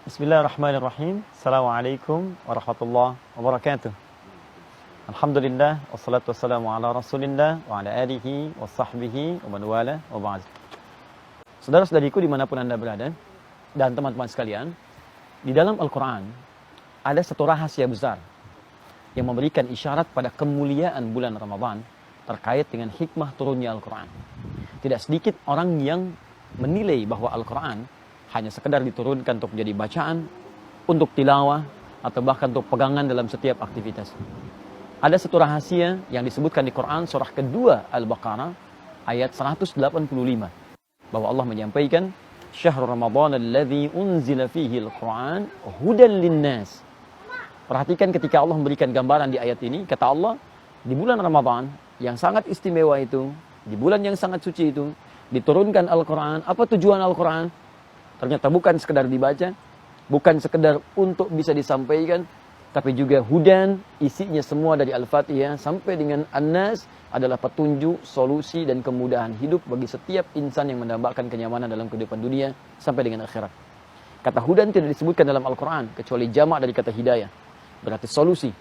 Bismillahirrahmanirrahim. Assalamualaikum warahmatullahi wabarakatuh. Alhamdulillah, wassalatu wassalamu ala rasulillah wa ala alihi wa sahbihi wa man wala wa ba'd. Saudara-saudariku dimanapun Anda berada, dan teman-teman sekalian, di dalam Al-Quran ada satu rahasia besar yang memberikan isyarat pada kemuliaan bulan Ramadan terkait dengan hikmah turunnya Al-Quran. Tidak sedikit orang yang menilai bahwa Al-Quran hanya sekedar diturunkan untuk menjadi bacaan, untuk tilawah, atau bahkan untuk pegangan dalam setiap aktivitas. Ada satu rahasia yang disebutkan di Quran surah kedua Al-Baqarah ayat 185 bahwa Allah menyampaikan Syahrul Ramadan alladzi unzila fihi al-Quran hudan linnas. Perhatikan ketika Allah memberikan gambaran di ayat ini, kata Allah, di bulan Ramadan yang sangat istimewa itu, di bulan yang sangat suci itu, diturunkan Al-Quran. Apa tujuan Al-Quran? Ternyata bukan sekedar dibaca, bukan sekedar untuk bisa disampaikan, tapi juga hudan, isinya semua dari Al-Fatihah sampai dengan An-Nas adalah petunjuk, solusi, dan kemudahan hidup bagi setiap insan yang mendambakan kenyamanan dalam kehidupan dunia sampai dengan akhirat. Kata hudan tidak disebutkan dalam Al-Quran, kecuali jamak dari kata hidayah. Berarti solusi,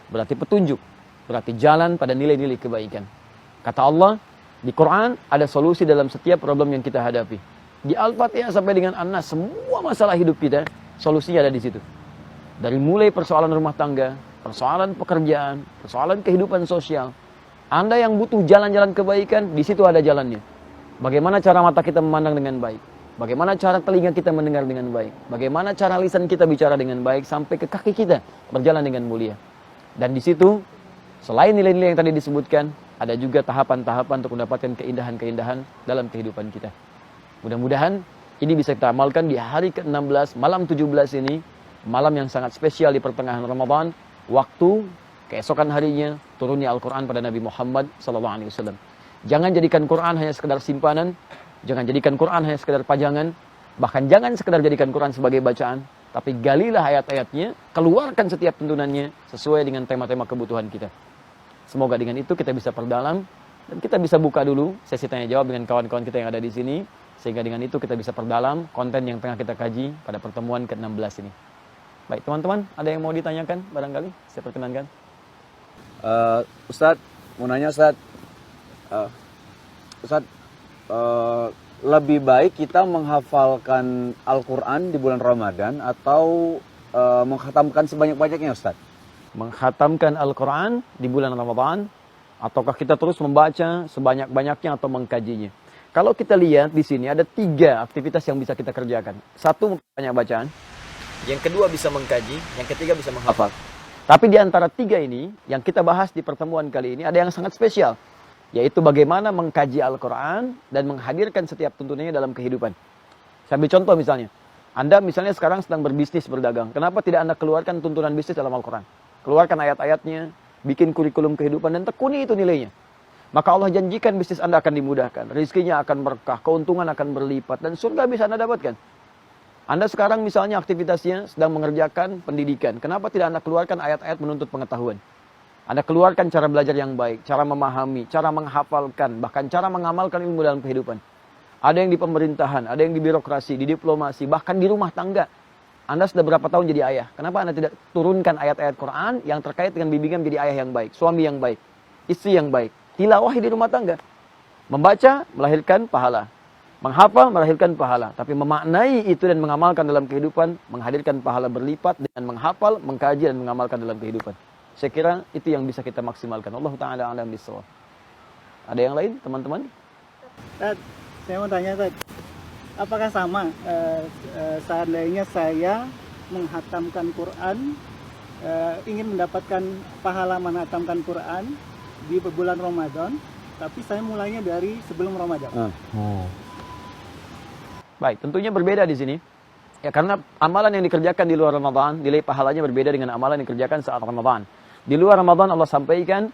berarti petunjuk, berarti jalan pada nilai-nilai kebaikan. Kata Allah, di Quran ada solusi dalam setiap problem yang kita hadapi. Di Al-Fatihah sampai dengan An-Nas, semua masalah hidup kita, solusinya ada di situ. Dari mulai persoalan rumah tangga, persoalan pekerjaan, persoalan kehidupan sosial. Anda yang butuh jalan-jalan kebaikan, di situ ada jalannya. Bagaimana cara mata kita memandang dengan baik? Bagaimana cara telinga kita mendengar dengan baik? Bagaimana cara lisan kita bicara dengan baik sampai ke kaki kita berjalan dengan mulia? Dan di situ, selain nilai-nilai yang tadi disebutkan, ada juga tahapan-tahapan untuk mendapatkan keindahan-keindahan dalam kehidupan kita. Mudah-mudahan ini bisa kita amalkan di hari ke-16, malam 17 ini, malam yang sangat spesial di pertengahan Ramadan, waktu keesokan harinya turunnya Al-Quran pada Nabi Muhammad SAW. Jangan jadikan Quran hanya sekedar simpanan, jangan jadikan Quran hanya sekedar pajangan, bahkan jangan sekedar jadikan Quran sebagai bacaan, tapi galilah ayat-ayatnya, keluarkan setiap tuntunannya sesuai dengan tema-tema kebutuhan kita. Semoga dengan itu kita bisa perdalam, dan kita bisa buka dulu sesi tanya jawab dengan kawan-kawan kita yang ada di sini, sehingga dengan itu kita bisa perdalam konten yang tengah kita kaji pada pertemuan ke-16 ini. Baik teman-teman, ada yang mau ditanyakan barangkali? Saya perkenankan. Ustadz, mau nanya Ustadz. Ustadz, lebih baik kita menghafalkan Al-Quran di bulan Ramadan atau menghatamkan sebanyak-banyaknya Ustadz? Menghatamkan Al-Quran di bulan Ramadan, ataukah kita terus membaca sebanyak-banyaknya atau mengkajinya? Kalau kita lihat di sini ada 3 aktivitas yang bisa kita kerjakan. 1, banyak bacaan. Yang kedua bisa mengkaji. Yang ketiga bisa menghafal. Tapi di antara 3 ini, yang kita bahas di pertemuan kali ini, ada yang sangat spesial. Yaitu bagaimana mengkaji Al-Quran dan menghadirkan setiap tuntunannya dalam kehidupan. Saya ambil contoh misalnya. Anda misalnya sekarang sedang berbisnis, berdagang. Kenapa tidak Anda keluarkan tuntunan bisnis dalam Al-Quran? Keluarkan ayat-ayatnya, bikin kurikulum kehidupan, dan tekuni itu nilainya. Maka Allah janjikan bisnis Anda akan dimudahkan, rezekinya akan berkah, keuntungan akan berlipat, dan surga bisa Anda dapatkan. Anda sekarang misalnya aktivitasnya sedang mengerjakan pendidikan. Kenapa tidak Anda keluarkan ayat-ayat menuntut pengetahuan? Anda keluarkan cara belajar yang baik, cara memahami, cara menghafalkan, bahkan cara mengamalkan ilmu dalam kehidupan. Ada yang di pemerintahan, ada yang di birokrasi, di diplomasi, bahkan di rumah tangga. Anda sudah berapa tahun jadi ayah? Kenapa Anda tidak turunkan ayat-ayat Quran yang terkait dengan bimbingan menjadi ayah yang baik, suami yang baik, istri yang baik? Tilawahi di rumah tangga. Membaca melahirkan pahala. Menghafal melahirkan pahala. Tapi memaknai itu dan mengamalkan dalam kehidupan, menghadirkan pahala berlipat dengan menghafal, mengkaji, dan mengamalkan dalam kehidupan. Saya kira itu yang bisa kita maksimalkan. Allah Ta'ala a'lam bishawab. Ada yang lain, teman-teman? Tad, saya mau tanya, Tad. Apakah sama seandainya saya menghatamkan Quran, ingin mendapatkan pahala menghatamkan Quran di bulan Ramadan, tapi saya mulainya dari sebelum Ramadan. Baik, tentunya berbeda di sini. Ya, karena amalan yang dikerjakan di luar Ramadan, nilai pahalanya berbeda dengan amalan yang dikerjakan saat Ramadan. Di luar Ramadan Allah sampaikan,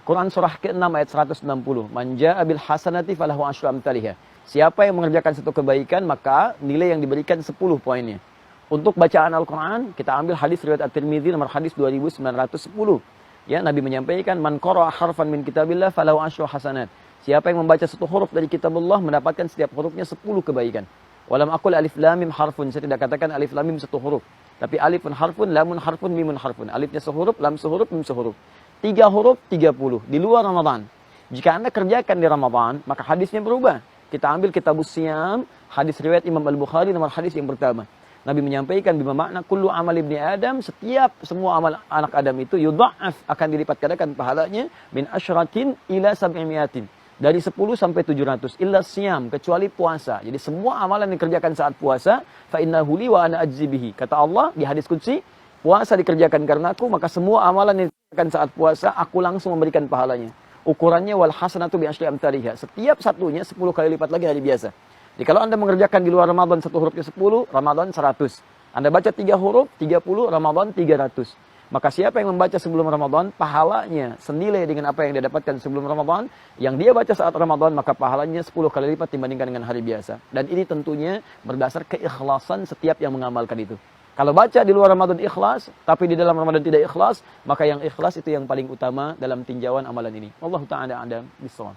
Quran surah ke-6 ayat 160, Man jaa'a bil hasanati falahu asyru amsalihha. Siapa yang mengerjakan satu kebaikan, maka nilai yang diberikan 10 poinnya. Untuk bacaan Al-Quran, kita ambil hadis riwayat At-Tirmidzi nomor hadis 2910. Ya, Nabi menyampaikan, Man qara'a harfan min kitabillah falahu asyru hasanat. Siapa yang membaca satu huruf dari kitabullah mendapatkan setiap hurufnya 10 kebaikan. Walam aqul alif lam mim harfun. Saya tidak katakan alif lam mim satu huruf. Tapi alifun harfun, lamun harfun, mimun harfun. Alifnya sehuruf, lam sehuruf, mim sehuruf. 3 huruf 30 di luar Ramadan. Jika Anda kerjakan di Ramadan, maka hadisnya berubah. Kita ambil Kitabus Siyam, hadis riwayat Imam Al-Bukhari nomor hadis yang pertama. Nabi menyampaikan bima makna kullu amal ibni Adam, setiap semua amal anak Adam itu yudha'af, akan dilipat gandakan pahalanya min asyratin ila sab'imiyatin. Dari 10 sampai 700 illa siyam, kecuali puasa. Jadi semua amalan yang dikerjakan saat puasa, fa innahu li wa ana ajzi bihi. Kata Allah di hadis qudsi, puasa dikerjakan karena aku, maka semua amalan yang dikerjakan saat puasa aku langsung memberikan pahalanya. Ukurannya wal hasanatu bi asyri amsalihha. Setiap satunya 10 kali lipat lagi dari biasa. Jadi kalau Anda mengerjakan di luar Ramadan satu hurufnya 10, Ramadan 100. Anda baca 3 huruf, 30, Ramadan 300. Maka siapa yang membaca sebelum Ramadan, pahalanya senilai dengan apa yang dia dapatkan sebelum Ramadan. Yang dia baca saat Ramadan, maka pahalanya 10 kali lipat dibandingkan dengan hari biasa. Dan ini tentunya berdasar keikhlasan setiap yang mengamalkan itu. Kalau baca di luar Ramadan ikhlas, tapi di dalam Ramadan tidak ikhlas, maka yang ikhlas itu yang paling utama dalam tinjauan amalan ini. Wallahu ta'ala a'lam bishawab.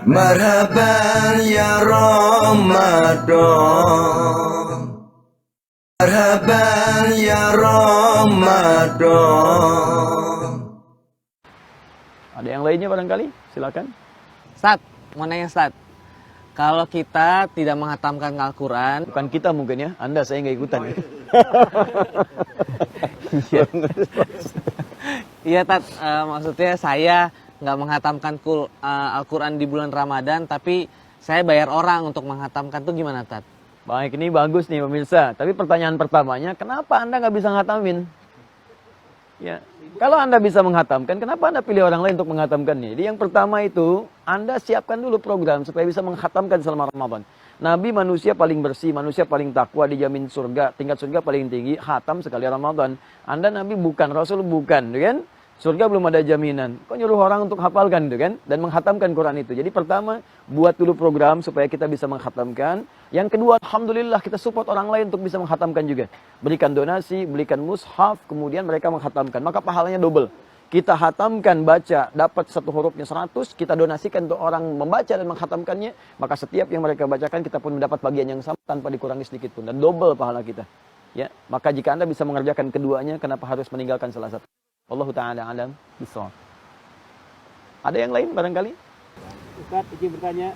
Marhaban ya Ramadan, marhaban ya Ramadan. Ada yang lainnya barangkali? Silakan. Ustaz, mau nanya Ustaz. Kalau kita tidak menghatamkan Al-Quran, Bukan kita mungkin ya, Anda saya nggak ikutan. iya Tat, maksudnya saya nggak menghatamkan Al-Quran di bulan Ramadan, tapi saya bayar orang untuk menghatamkan, tuh gimana Tat? Baik, ini bagus nih pemirsa. Tapi pertanyaan pertamanya, kenapa Anda nggak bisa ngatamin? Ya, kalau Anda bisa menghatamkan, kenapa Anda pilih orang lain untuk menghatamkannya? Jadi yang pertama itu, Anda siapkan dulu program supaya bisa menghatamkan selama Ramadan. Nabi manusia paling bersih, manusia paling takwa, dijamin surga, tingkat surga paling tinggi, khatam sekali Ramadan. Anda Nabi bukan, Rasul bukan, kan? Surga belum ada jaminan. Kok nyuruh orang untuk hafalkan itu kan? Dan menghatamkan Quran itu. Jadi pertama, buat dulu program supaya kita bisa menghatamkan. Yang kedua, alhamdulillah kita support orang lain untuk bisa menghatamkan juga. Berikan donasi, berikan mushaf, kemudian mereka menghatamkan. Maka pahalanya double. Kita hatamkan, baca, dapat satu hurufnya 100, kita donasikan untuk orang membaca dan menghatamkannya. Maka setiap yang mereka bacakan, kita pun mendapat bagian yang sama tanpa dikurangi sedikit pun. Dan double pahala kita. Ya, maka jika Anda bisa mengerjakan keduanya, kenapa harus meninggalkan salah satu? Wallahu ta'ala alam bishawab. Ada yang lain barangkali? Ustaz, izin bertanya,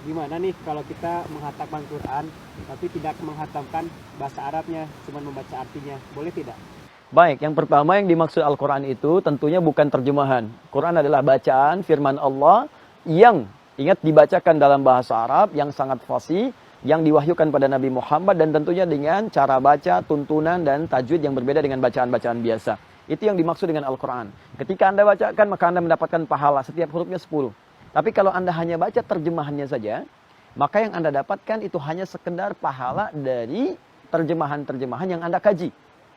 gimana nih kalau kita menghatamkan Quran tapi tidak menghatamkan bahasa Arabnya, cuma membaca artinya, boleh tidak? Baik, yang pertama yang dimaksud Al-Quran itu tentunya bukan terjemahan. Quran adalah bacaan firman Allah yang ingat dibacakan dalam bahasa Arab yang sangat fasih, yang diwahyukan pada Nabi Muhammad, dan tentunya dengan cara baca, tuntunan, dan tajwid yang berbeda dengan bacaan-bacaan biasa. Itu yang dimaksud dengan Al-Quran. Ketika Anda bacakan, maka Anda mendapatkan pahala. Setiap hurufnya 10. Tapi kalau Anda hanya baca terjemahannya saja, maka yang Anda dapatkan itu hanya sekedar pahala dari terjemahan-terjemahan yang Anda kaji.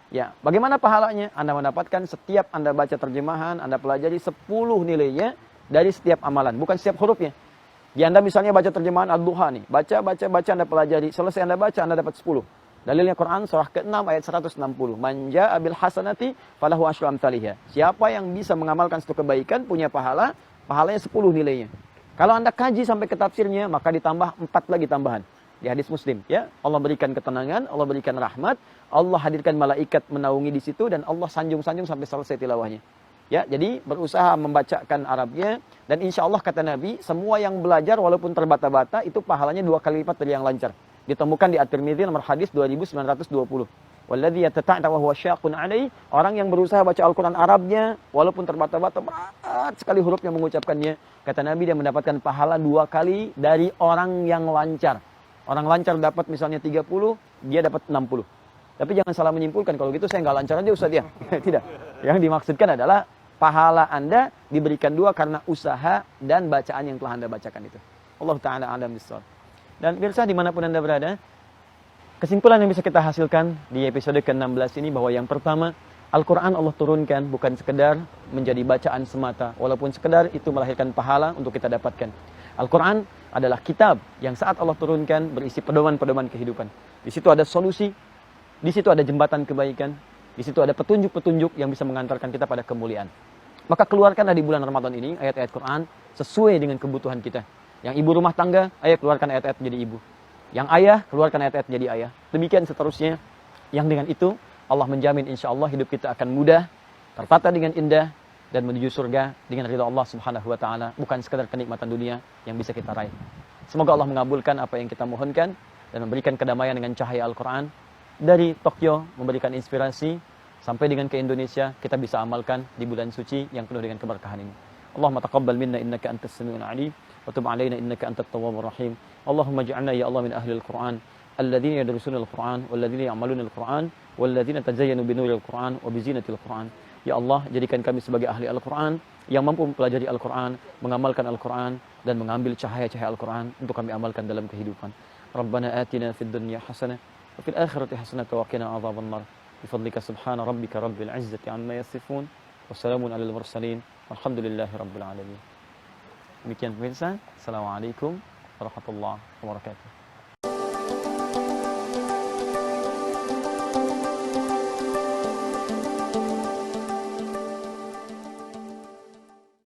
Ya, bagaimana pahalanya? Anda mendapatkan setiap Anda baca terjemahan, Anda pelajari 10 nilainya dari setiap amalan. Bukan setiap hurufnya. Di Anda misalnya baca terjemahan Ad-Duha nih. Baca, Anda pelajari. Selesai Anda baca, Anda dapat 10. Dalilnya Quran surah ke-6 ayat 160. Man jaa'a bil hasanati falahu asyru amsalihha. Siapa yang bisa mengamalkan satu kebaikan punya pahala, pahalanya 10 nilainya. Kalau Anda kaji sampai ke tafsirnya, maka ditambah 4 lagi tambahan. Di hadis Muslim, ya. Allah berikan ketenangan, Allah berikan rahmat, Allah hadirkan malaikat menaungi di situ, dan Allah sanjung-sanjung sampai selesai tilawahnya. Ya, jadi berusaha membacakan Arabnya, dan insya Allah kata Nabi, semua yang belajar walaupun terbata-bata itu pahalanya 2 kali lipat dari yang lancar. Ditemukan di At-Tirmidzi nomor hadis 2920. Walladzi yatata'ta wa huwa syaqqun 'alaihi, orang yang berusaha baca Al-Qur'an Arabnya walaupun terbata-bata, berat sekali hurufnya mengucapkannya, kata Nabi dia mendapatkan pahala 2 kali dari orang yang lancar. Orang lancar dapat misalnya 30, dia dapat 60. Tapi jangan salah menyimpulkan, kalau gitu saya nggak lancar aja Ustaz ya. Tidak. Yang dimaksudkan adalah pahala Anda diberikan 2 karena usaha dan bacaan yang telah Anda bacakan itu. Allah Ta'ala a'lam bishawab. Dan pemirsa dimanapun Anda berada, kesimpulan yang bisa kita hasilkan di episode ke-16 ini bahwa yang pertama, Al-Quran Allah turunkan bukan sekedar menjadi bacaan semata, walaupun sekedar itu melahirkan pahala untuk kita dapatkan. Al-Quran adalah kitab yang saat Allah turunkan berisi pedoman-pedoman kehidupan. Di situ ada solusi, di situ ada jembatan kebaikan, di situ ada petunjuk-petunjuk yang bisa mengantarkan kita pada kemuliaan. Maka keluarkanlah di bulan Ramadan ini ayat-ayat Quran sesuai dengan kebutuhan kita. Yang ibu rumah tangga, ayo keluarkan ayat-ayat menjadi ibu. Yang ayah, keluarkan ayat-ayat jadi ayah. Demikian seterusnya. Yang dengan itu, Allah menjamin insya Allah hidup kita akan mudah, tertata dengan indah, dan menuju surga dengan ridha Allah Subhanahu wa Ta'ala. Bukan sekadar kenikmatan dunia yang bisa kita raih. Semoga Allah mengabulkan apa yang kita mohonkan dan memberikan kedamaian dengan cahaya Al-Quran. Dari Tokyo memberikan inspirasi sampai dengan ke Indonesia, kita bisa amalkan di bulan suci yang penuh dengan keberkahan ini. Allahumma taqabbal minna innaka antas samiul alim wa tub alaina innaka antat tawwabur rahim. Allahumma ij'alna ya Allah min ahli al-Qur'an alladzina yadrusuna al-Qur'an walladzina ya'maluna al-Qur'an walladzina tazayyanu binuril Qur'an wa bizinatil Qur'an. Ya Allah, jadikan kami sebagai ahli Al-Quran yang mampu mempelajari Al-Quran, mengamalkan Al-Quran, dan mengambil cahaya-cahaya Al-Quran untuk kami amalkan dalam kehidupan. Rabbana atina fid dunya hasanah wa fil akhirati hasanah wa qina adzabannar. Bifadlika subhana rabbika rabbil izzati amma yasifun. Wassalamun alal mursalin. Walhamdulillahi rabbil alamin. Demikian pemirsa. Assalamualaikum warahmatullahi wabarakatuh.